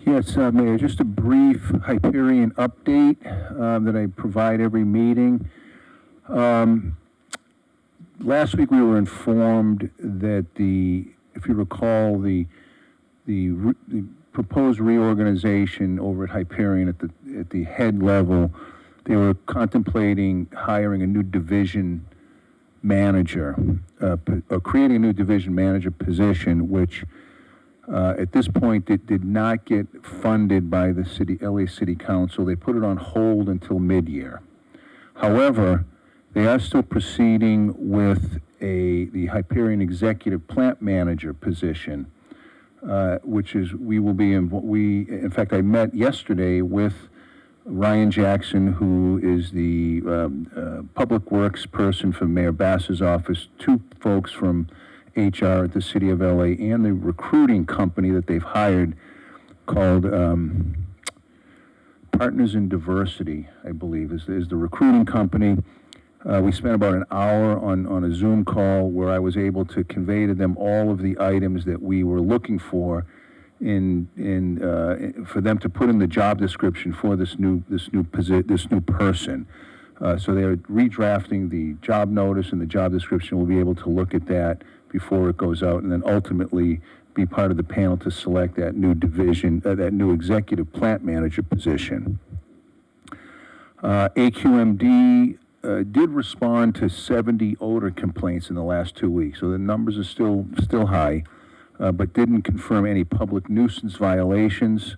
Yes, Mayor, just a brief Hyperion update that I provide every meeting. Last week we were informed that if you recall, the proposed reorganization over at Hyperion at the head level, they were contemplating hiring a new division manager, or creating a new division manager position, which at this point it did not get funded by the LA City Council. They put it on hold until mid-year. However, they are still proceeding with the Hyperion Executive Plant Manager position, which is, in fact, I met yesterday with Ryan Jackson, who is the public works person from Mayor Bass's office, two folks from HR at the City of LA, and the recruiting company that they've hired called Partners in Diversity, I believe, is the recruiting company. We spent about an hour on a Zoom call where I was able to convey to them all of the items that we were looking for for them to put in the job description for this new person. So they're redrafting the job notice and the job description. We'll be able to look at that before it goes out, and then ultimately be part of the panel to select that new division, that new executive plant manager position. AQMD did respond to 70 odor complaints in the last 2 weeks, so the numbers are still high, but didn't confirm any public nuisance violations.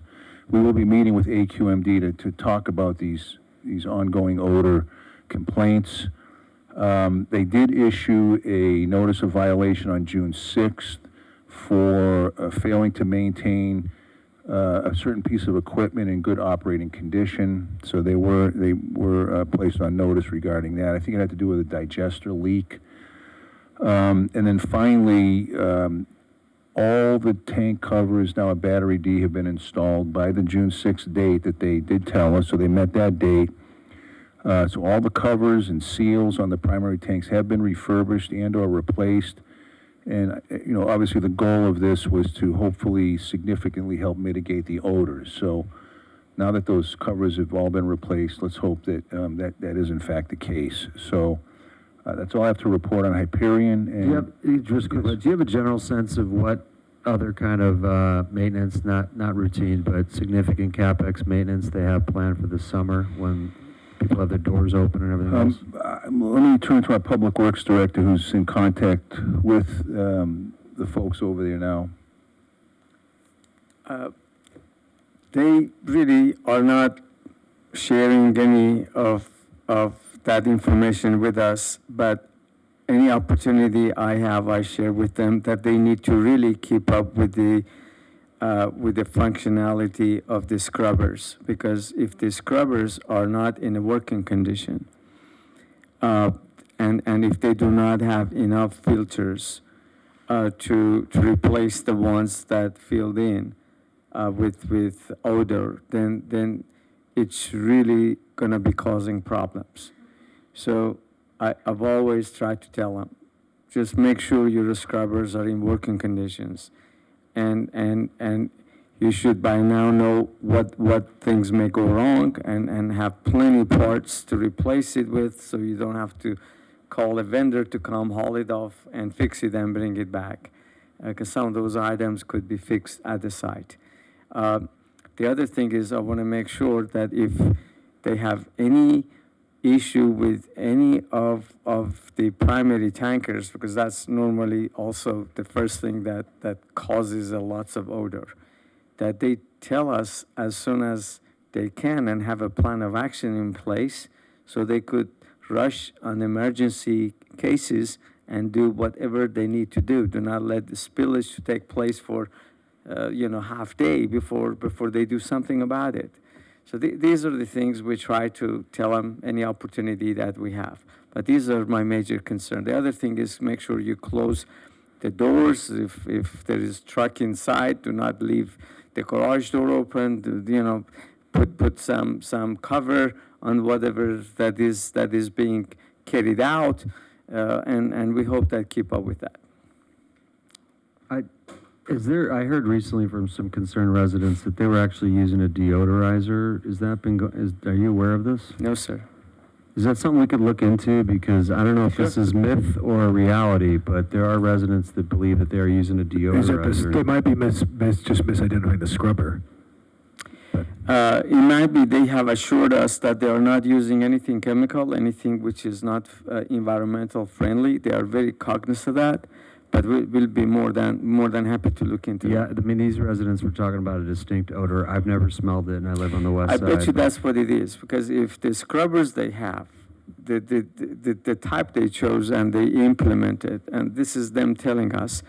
We will be meeting with AQMD to talk about these ongoing odor complaints. They did issue a notice of violation on June 6th for failing to maintain a certain piece of equipment in good operating condition. So they were placed on notice regarding that. I think it had to do with a digester leak. And then finally, all the tank covers now at Battery D have been installed by the June 6th date that they did tell us, so they met that date. So all the covers and seals on the primary tanks have been refurbished and or replaced. And, obviously the goal of this was to hopefully significantly help mitigate the odors. So now that those covers have all been replaced, let's hope that that is in fact the case. So that's all I have to report on Hyperion. And do you have a general sense of what other kind of maintenance, not routine, but significant CapEx maintenance they have planned for the summer when people have their doors open and everything else? Let me turn to our Public Works Director, who's in contact with the folks over there now. They really are not sharing any of that information with us, but any opportunity I have, I share with them that they need to really keep up with the functionality of the scrubbers, because if the scrubbers are not in a working condition, and if they do not have enough filters to replace the ones that filled in with odor, then it's really going to be causing problems. So I've always tried to tell them, just make sure your scrubbers are in working conditions. And you should by now know what things may go wrong and have plenty parts to replace it with, so you don't have to call a vendor to come, haul it off, and fix it and bring it back, because some of those items could be fixed at the site. The other thing is I want to make sure that if they have any issue with any of the primary tankers, because that's normally also the first thing that causes lots of odor, that they tell us as soon as they can and have a plan of action in place so they could rush on emergency cases and do whatever they need to do. Do not let the spillage take place for half day before they do something about it. So these are the things we try to tell them any opportunity that we have. But these are my major concern. The other thing is make sure you close the doors. If there is truck inside, do not leave the garage door open. Put some cover on whatever that is being carried out, and we hope that keep up with that. I heard recently from some concerned residents that they were actually using a deodorizer. Is that are you aware of this? No, sir. Is that something we could look into? Because I don't know if this is myth or reality, but there are residents that believe that they are using a They deodorizer. might be just misidentifying the scrubber. It might be they have assured us that they are not using anything chemical, anything which is not environmental friendly. They are very cognizant of that, but we'll be more than happy to look into Yeah, that. I mean, these residents were talking about a distinct odor. I've never smelled it, and I live on the west I side. bet you that's what it is, because if the scrubbers they have, the type they chose and they implemented, and this is them telling us,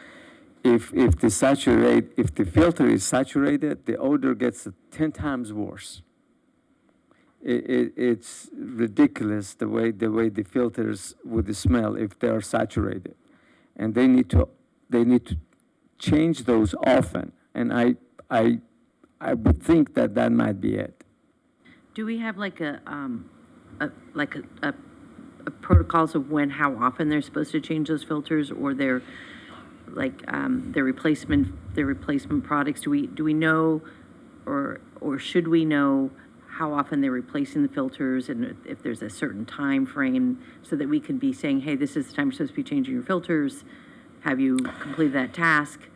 if the filter is saturated, the odor gets 10 times worse. It's ridiculous the way the filters would smell if they are saturated, and they need to change those often. And I would think that might be it. Do we have like a protocols of how often they're supposed to change those filters, or their replacement products? Do we know, or should we know how often they're replacing the filters, and if there's a certain time frame, so that we can be saying, hey, this is the time you're supposed to be changing your filters? Have you completed that task?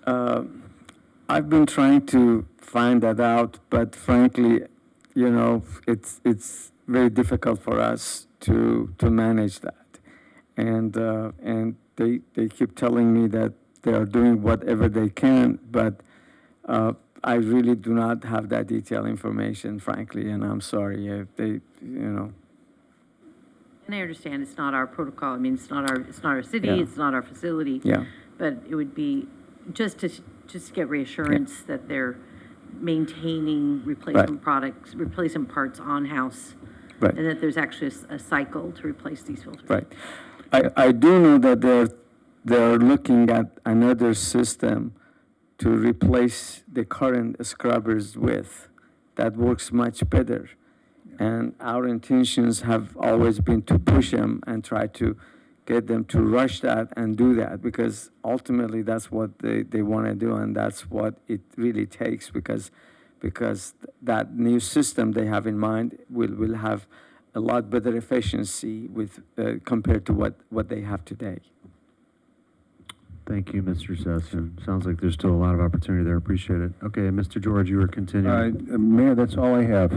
I've been trying to find that out, but frankly, it's very difficult for us to manage that, and they keep telling me that they are doing whatever they can, but I really do not have that detailed information, frankly, and I'm sorry if they. And I understand it's not our protocol. I mean, it's not our city. Yeah. It's not our facility. Yeah. But it would be just to get reassurance that they're maintaining replacement products, replacement parts on house, Right. and that there's actually a cycle to replace these filters. Right. I do know that they're looking at another system to replace the current scrubbers with that works much better. And our intentions have always been to push them and try to get them to rush that and do that, because ultimately that's what they want to do, and that's what it really takes, because that new system they have in mind will have a lot better efficiency with compared to what they have today. Thank you, Mr. Sesson. Sounds like there's still a lot of opportunity there. Appreciate it. Okay, Mr. George, you were continuing. Mayor, that's all I have.